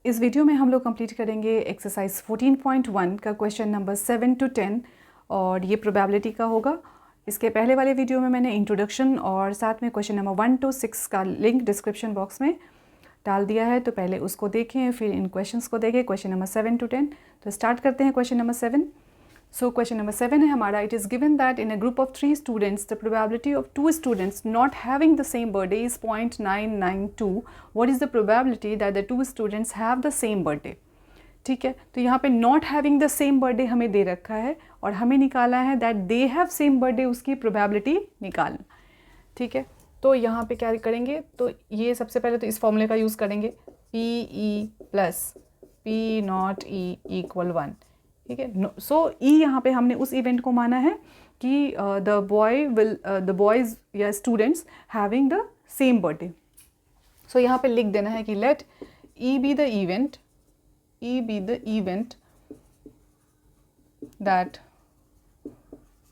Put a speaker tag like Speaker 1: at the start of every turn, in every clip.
Speaker 1: इस वीडियो में हम लोग कंप्लीट करेंगे एक्सरसाइज 14.1 का क्वेश्चन नंबर 7 to 10 और ये प्रोबेबिलिटी का होगा। इसके पहले वाले वीडियो में मैंने इंट्रोडक्शन और साथ में क्वेश्चन नंबर 1 to 6 का लिंक डिस्क्रिप्शन बॉक्स में डाल दिया है, तो पहले उसको देखें फिर इन क्वेश्चंस को देखें, क्वेश्चन नंबर 7 to 10। तो स्टार्ट करते हैं question number 7। So question number 7 है हमारा, it is given that in a group of 3 students the probability of 2 students not having the same birthday is 0.992। What is the probability that the 2 students have the same birthday. ठीक है, तो यहाँ पे not having the same birthday हमें दे रखा है और हमें निकाला है that they have same birthday, उसकी प्रोबेबिलिटी निकालना। ठीक है, तो यहाँ पे क्या करेंगे, तो ये सबसे पहले तो इस फॉर्मूले का यूज़ करेंगे, P E plus P not E equal 1। ठीक है, सो ई यहाँ पे हमने उस इवेंट को माना है कि द बॉयज़ या students having the same birthday. So यहाँ पे लिख देना है कि let E be the event that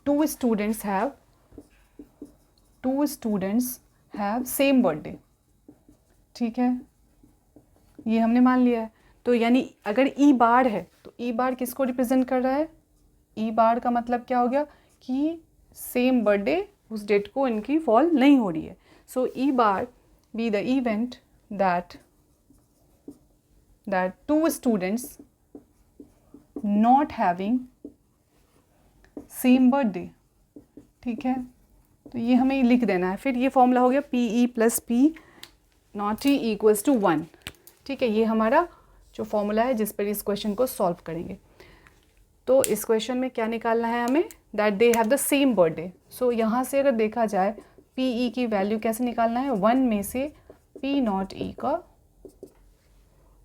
Speaker 1: two students have same birthday। ठीक है, ये हमने मान लिया है। तो यानी अगर ई बार है तो ई बार किसको रिप्रेजेंट कर रहा है, ई बार का मतलब क्या हो गया कि सेम बर्थडे उस डेट को इनकी फॉल नहीं हो रही है। So E bar be the event that two students not having same birthday. ठीक है, तो ये हमें लिख देना है। फिर ये फॉर्मूला हो गया P E plus P not E equals to 1। ठीक है, ये हमारा जो फॉर्मूला है जिस पर इस क्वेश्चन को सॉल्व करेंगे। तो इस क्वेश्चन में क्या निकालना है हमें, that they have the same birthday. So यहाँ से अगर देखा जाए पी ई की वैल्यू कैसे निकालना है, 1 में से पी नॉट ई का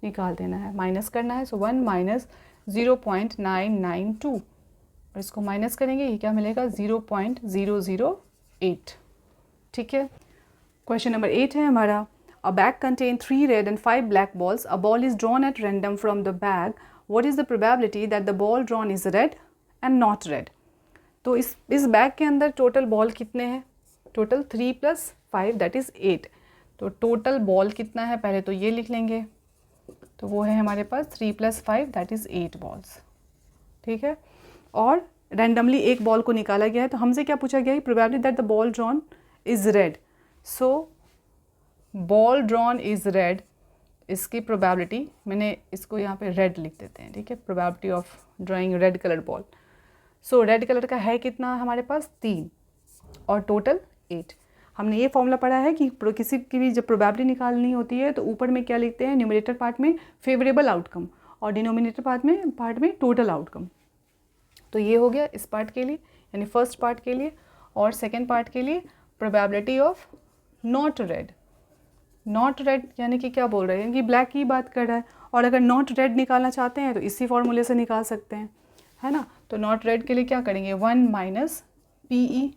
Speaker 1: निकाल देना है, माइनस करना है। सो 1 माइनस 0.992 और इसको माइनस करेंगे, ये क्या मिलेगा 0.008। ठीक है, क्वेश्चन नंबर 8 है हमारा, अ bag contain 3 red and 5 black balls, a ball is drawn at random from the bag, what is the probability that the ball drawn is red and not red. तो इस बैग के अंदर total ball कितने हैं, total 3 + 5 that is 8। तो total ball कितना है पहले तो ये लिख लेंगे, तो वो है हमारे पास 3 + 5 दैट इज़ 8 बॉल्स। ठीक है, और रैंडमली एक बॉल को निकाला गया है, तो हमसे क्या पूछा गया है, probability that the ball drawn is red. So ball drawn is red, इसकी प्रोबेबिलिटी मैंने इसको यहाँ पे रेड लिख देते हैं। ठीक है, probability of drawing red colour ball. So red colour का है कितना हमारे पास 3 और टोटल 8। हमने ये फॉर्मूला पढ़ा है कि किसी की भी जब प्रोबेबिलिटी निकालनी होती है तो ऊपर में क्या लिखते हैं, न्यूमरेटर पार्ट में फेवरेबल आउटकम और डिनोमिनेटर पार्ट में टोटल आउटकम। तो ये हो गया इस पार्ट के लिए, यानी फर्स्ट पार्ट के लिए। और सेकेंड पार्ट के लिए probability of not red. Not red यानी कि क्या बोल रहे हैं, यानी कि ब्लैक की बात कर रहा है, और अगर नॉट रेड निकालना चाहते हैं तो इसी फॉर्मूले से निकाल सकते हैं, है ना। तो नॉट रेड के लिए क्या करेंगे, 1 माइनस पी ई।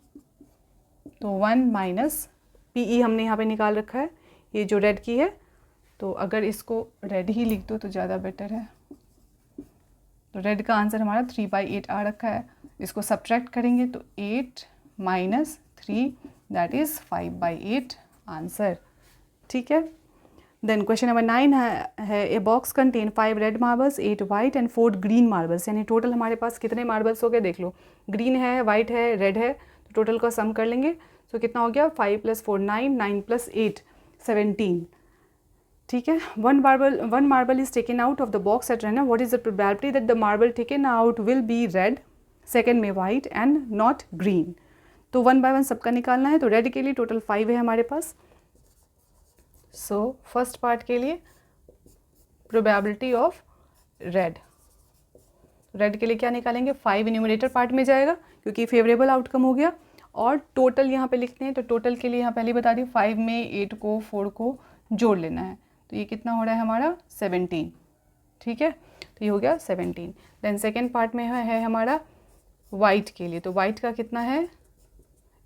Speaker 1: तो 1 माइनस पी ई हमने यहाँ पे निकाल रखा है, ये जो रेड की है, तो अगर इसको रेड ही लिख दो तो ज़्यादा बेटर है। तो रेड का आंसर हमारा 3/8 आ रखा है। इसको सब्ट्रैक्ट करेंगे तो 8 माइनस 3 दैट इज़ 5/8 आंसर। ठीक है, देन क्वेश्चन नंबर 9 है a box contain 5 red marbles, 8 white and 4 green marbles. यानी टोटल हमारे पास कितने मार्बल्स हो गए देख लो, ग्रीन है, वाइट है, रेड है, तो टोटल का सम कर लेंगे। तो कितना हो गया, 5 + 4 9, 9 + 8 17। ठीक है, one marble is taken out of the box at random, what is the probability that the marble taken out will be red, second में white and not green। तो 1 by 1 सबका निकालना है। तो रेड के लिए टोटल 5 है हमारे पास। सो फर्स्ट पार्ट के लिए प्रोबेबिलिटी ऑफ रेड के लिए क्या निकालेंगे, 5 न्यूमरेटर पार्ट में जाएगा क्योंकि फेवरेबल आउटकम हो गया, और टोटल यहाँ पे लिखते हैं। तो टोटल के लिए यहाँ पहले बता दी, 5 में 8 को 4 को जोड़ लेना है, तो ये कितना हो रहा है हमारा 17। ठीक है, तो ये हो गया 17। देन सेकेंड पार्ट में है हमारा वाइट के लिए, तो वाइट का कितना है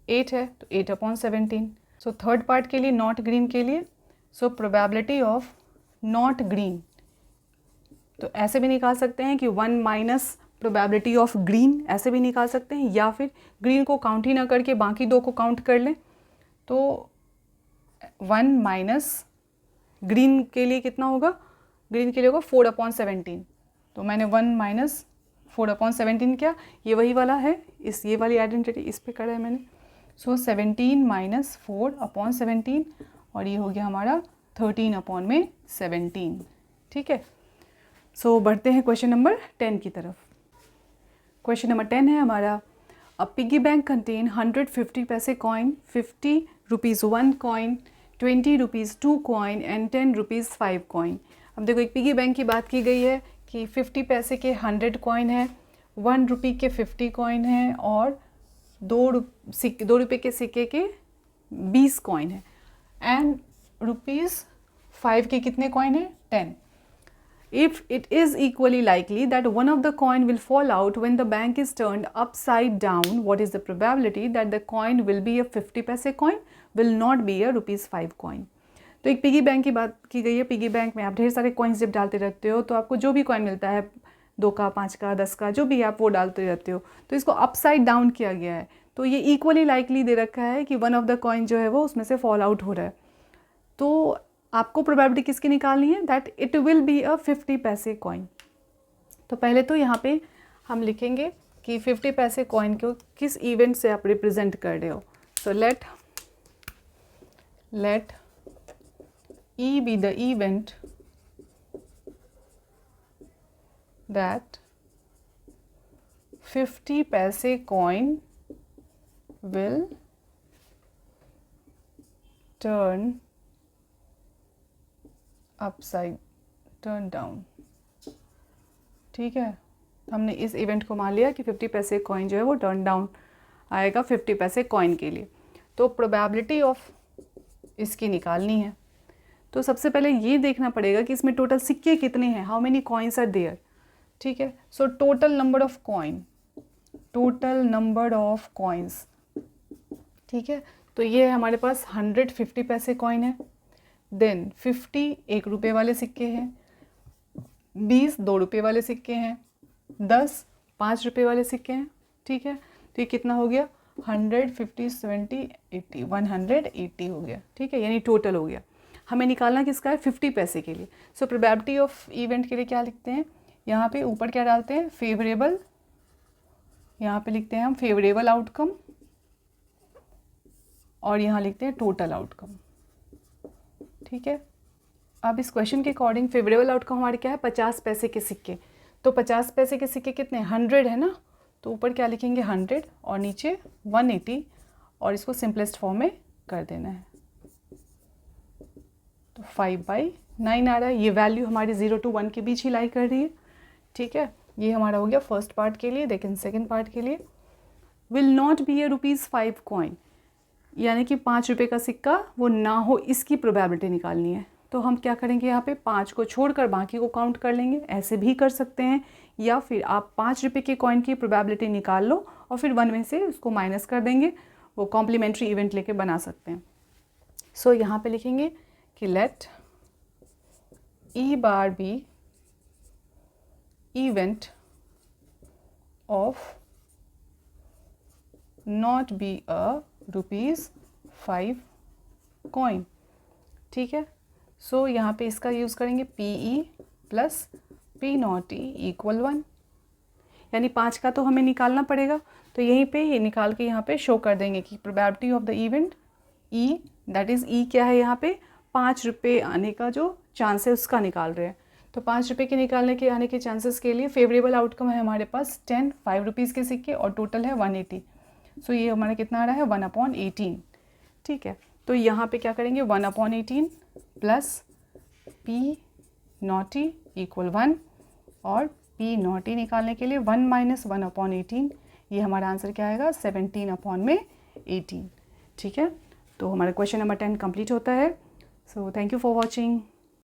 Speaker 1: 8 है, तो 8/17। सो थर्ड पार्ट के लिए नॉट ग्रीन के लिए, so probability of not green, तो ऐसे भी निकाल सकते हैं कि 1 माइनस प्रोबेबिलिटी ऑफ ग्रीन, ऐसे भी निकाल सकते हैं, या फिर ग्रीन को काउंट ही ना करके बाकी 2 को काउंट कर लें। तो 1 माइनस ग्रीन के लिए कितना होगा ग्रीन के लिए होगा 4/17। तो मैंने 1 माइनस 4/17 किया, ये वही वाला है, ये वाली आइडेंटिटी इस पे करा है मैंने। सो 17 माइनस 4/17 और ये हो गया हमारा 13/17। ठीक है। सो बढ़ते हैं क्वेश्चन नंबर 10 की तरफ। क्वेश्चन नंबर 10 है हमारा, अ पिगी बैंक कंटेन 150 पैसे coin, 50 rupees 1 coin, 20 rupees 2 coin and 10 rupees 5 coin. अब देखो एक पिगी बैंक की बात की गई है कि 50 पैसे के 100 कॉइन है, 1 रुपये के 50 कॉइन है और 2 रुपये के सिक्के के 20 कॉइन है एंड ₹5 के कितने कॉइन है? 10। If it is equally likely that one of the coin will fall out when the bank is turned upside down, what is the probability that the coin will be a 50 पैसे coin, will not be a ₹5 coin? तो एक piggy bank की बात की गई है। Piggy bank में आप ढेर सारे कॉइन्स जब डालते रहते हो तो आपको जो भी कॉइन मिलता है, 2 का, 5 का, 10 का, जो भी आप वो डालते रहते हो, तो इसको अपसाइड डाउन किया गया है। तो ये इक्वली लाइकली दे रखा है कि वन ऑफ द कॉइन जो है वो उसमें से फॉल आउट हो रहा है। तो आपको प्रोबेबिलिटी किसकी निकालनी है? That it will be a 50 पैसे कॉइन। तो पहले तो यहाँ पे हम लिखेंगे कि 50 पैसे कॉइन को किस इवेंट से आप रिप्रेजेंट कर रहे हो। So let E be the event that 50 पैसे coin will turn upside turn down. ठीक है, हमने इस इवेंट को मान लिया कि 50 पैसे कॉइन जो है वो टर्न डाउन आएगा 50 पैसे कॉइन के लिए। तो प्रोबेबिलिटी ऑफ इसकी निकालनी है। तो सबसे पहले ये देखना पड़ेगा कि इसमें टोटल सिक्के कितने हैं, how many coins are there. ठीक है, so total number of coins. ठीक है, तो ये हमारे पास 150 पैसे कॉइन है, देन 50 1 रुपये वाले सिक्के हैं, 20 2 रुपये वाले सिक्के हैं, 10 5 रुपये वाले सिक्के हैं। ठीक है, तो ये कितना हो गया? 150 70 80 180 हो गया। ठीक है, यानी टोटल हो गया। हमें निकालना किसका है? 50 पैसे के लिए। सो प्रोबेबिलिटी ऑफ इवेंट के लिए क्या लिखते हैं? यहाँ पे ऊपर क्या डालते हैं? फेवरेबल। यहाँ पे लिखते हैं हम फेवरेबल आउटकम और यहाँ लिखते हैं टोटल आउटकम। ठीक है, अब इस क्वेश्चन के अकॉर्डिंग फेवरेबल आउटकम हमारे क्या है? 50 पैसे के सिक्के। तो 50 पैसे के सिक्के कितने? 100 है ना, तो ऊपर क्या लिखेंगे? 100 और नीचे 180 और इसको सिंपलेस्ट फॉर्म में कर देना है। तो 5/9 आ रहा है। ये वैल्यू हमारी 0 to 1 के बीच ही लाई कर रही है। ठीक है, ये हमारा हो गया फर्स्ट पार्ट के लिए। लेकिन सेकेंड पार्ट के लिए, will not be A ₹5 coin, यानी कि 5 रुपये का सिक्का वो ना हो, इसकी प्रोबेबिलिटी निकालनी है। तो हम क्या करेंगे? यहाँ पे 5 को छोड़कर बाकी को काउंट कर लेंगे। ऐसे भी कर सकते हैं, या फिर आप 5 रुपये के कॉइन की प्रोबेबिलिटी निकाल लो और फिर 1 में से उसको माइनस कर देंगे। वो कॉम्प्लीमेंट्री इवेंट लेके बना सकते हैं। सो यहाँ पे लिखेंगे कि let E bar be event of not B a ₹5 coin. ठीक है, सो यहाँ पे इसका यूज़ करेंगे PE प्लस P0E = 1, यानी 5 का तो हमें निकालना पड़ेगा। तो यहीं पे ये निकाल के यहाँ पे शो कर देंगे कि probability of the event E, that is E क्या है? यहाँ पे 5 रुपये आने का जो चांस है उसका निकाल रहे हैं। तो 5 रुपये के निकालने के आने के चांसेस के लिए फेवरेबल आउटकम है हमारे पास 10 5 रुपीज़ के सिक्के और टोटल है 180। सो ये हमारा कितना आ रहा है? 1/18। ठीक है, तो यहाँ पे क्या करेंगे? 1/18 प्लस P0E = 1 और P0E निकालने के लिए 1 - 1/18, ये हमारा आंसर क्या आएगा? 17/18। ठीक है, तो हमारा क्वेश्चन नंबर 10 कंप्लीट होता है। So thank you for watching.